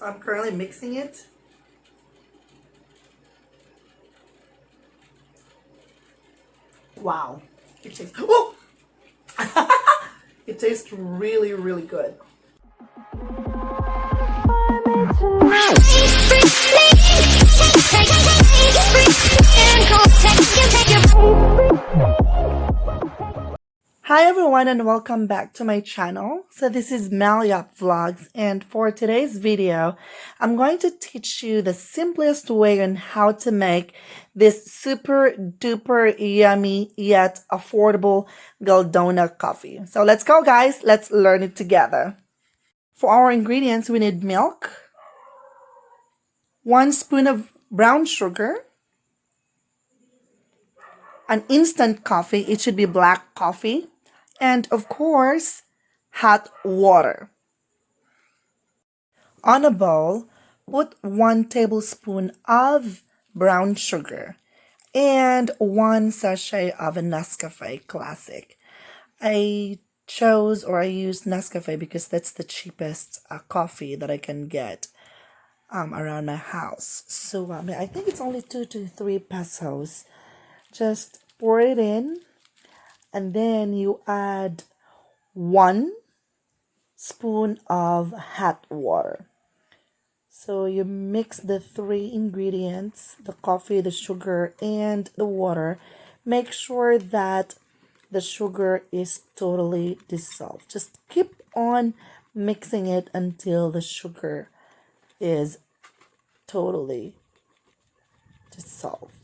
So I'm currently mixing it. Wow. It tastes, oh! It tastes really, really good. Hi everyone and welcome back to my channel. So this is Malyap Vlogs, and for today's video, I'm going to teach you the simplest way on how to make this super duper yummy yet affordable DALGONA coffee. So let's go guys, let's learn it together. For our ingredients, we need milk, 1 spoon of brown sugar, an instant coffee, it should be black coffee, and of course, hot water. On a bowl, put 1 tablespoon of brown sugar and 1 sachet of a Nescafe Classic. I used Nescafe because that's the cheapest coffee that I can get around my house. So I think it's only 2 to 3 pesos. Just pour it in. And then you add 1 spoon of hot water. So you mix the 3 ingredients, the coffee, the sugar, and the water. Make sure that the sugar is totally dissolved. Just keep on mixing it until the sugar is totally dissolved.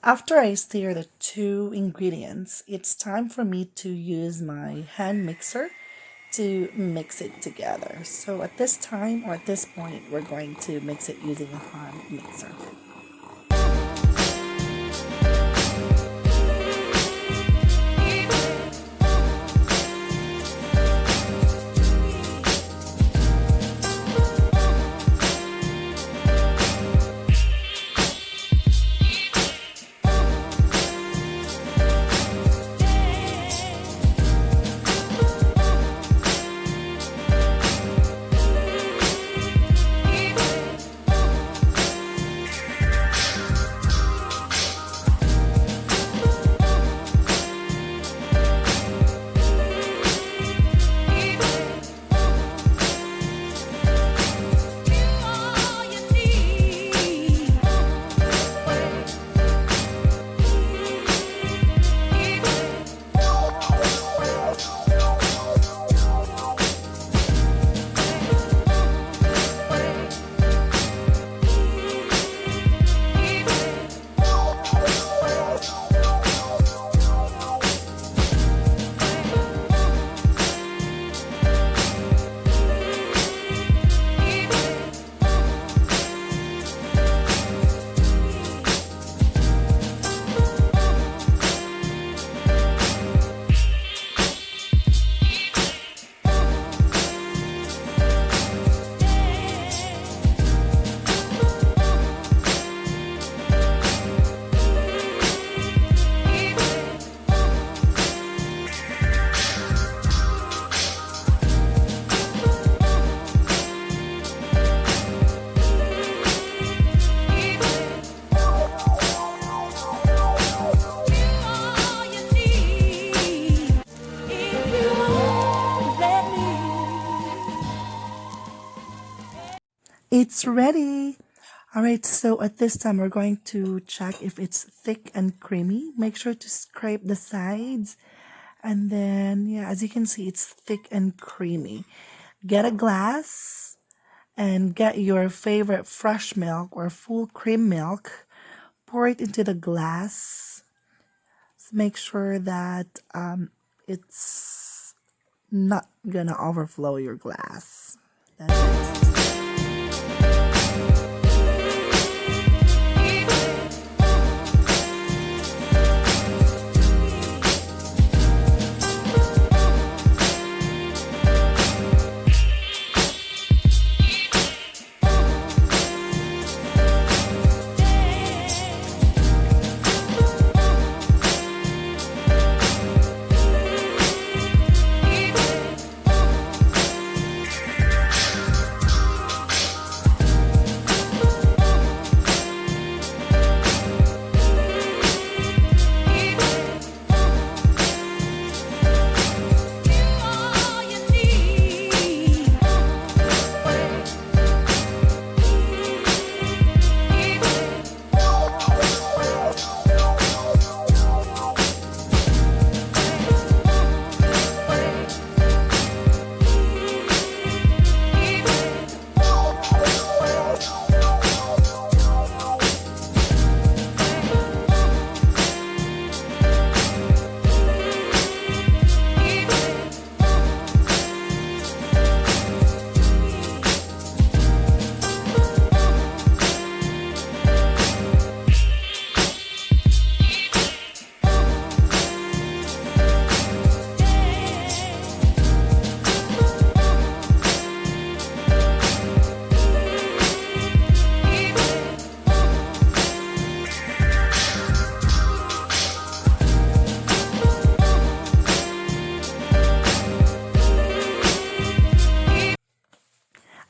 After I stir the 2 ingredients, it's time for me to use my hand mixer to mix it together. So at this time, or at this point, we're going to mix it using a hand mixer. It's ready. All right, so at this time, we're going to check if it's thick and creamy. Make sure to scrape the sides. And then, yeah, as you can see, it's thick and creamy. Get a glass and get your favorite fresh milk or full cream milk. Pour it into the glass. So make sure that it's not gonna overflow your glass. That's it.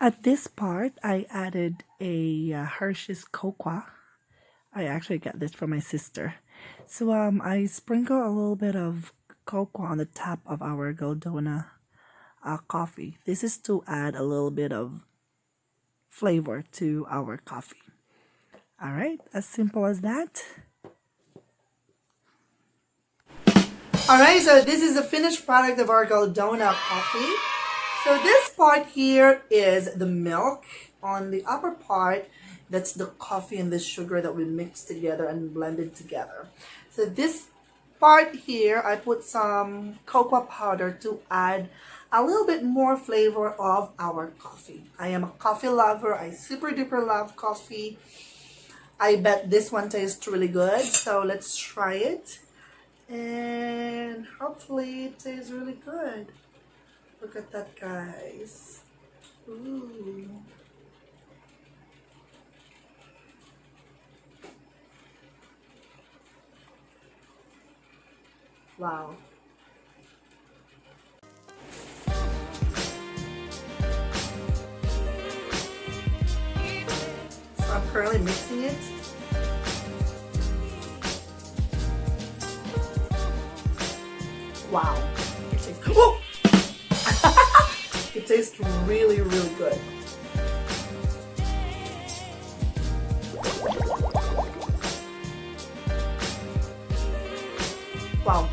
At this part, I added a Hershey's cocoa. I actually got this from my sister. So I sprinkle a little bit of cocoa on the top of our DALGONA coffee. This is to add a little bit of flavor to our coffee. All right, as simple as that. All right, so this is the finished product of our DALGONA coffee. So this part here is the milk. On the upper part, that's the coffee and the sugar that we mixed together and blended together. So this part here, I put some cocoa powder to add a little bit more flavor of our coffee. I am a coffee lover. I super duper love coffee. I bet this one tastes really good. So let's try it. And hopefully it tastes really good. Look at that, guys. Ooh. Wow. So I'm currently mixing it. Wow. It tastes, whoa! It tastes really, really good. Wow.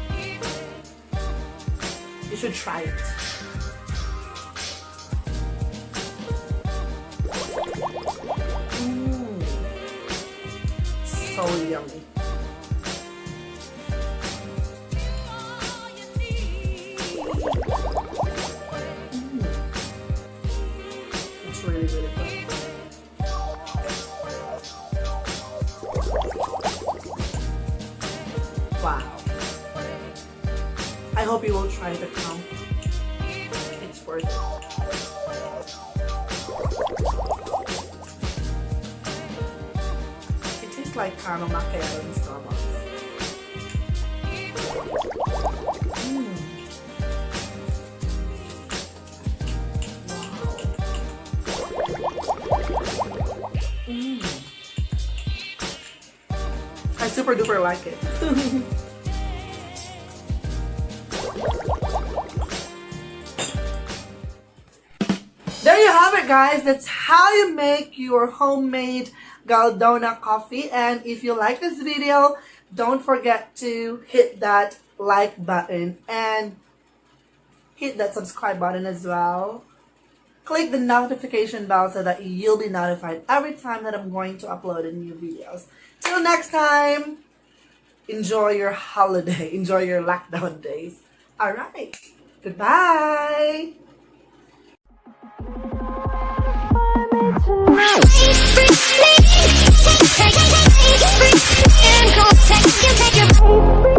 You should try it. So yummy. It's really, really good. Wow. I hope you will try the now. It's worth it. It tastes like caramel macchiato in Starbucks. I super duper like it. There you have it, guys. That's how you make your homemade DALGONA coffee. And if you like this video, don't forget to hit that like button and hit that subscribe button as well. Click the notification bell so that you'll be notified every time that I'm going to upload a new videos. Till next time, enjoy your holiday. Enjoy your lockdown days. All right. Goodbye. Take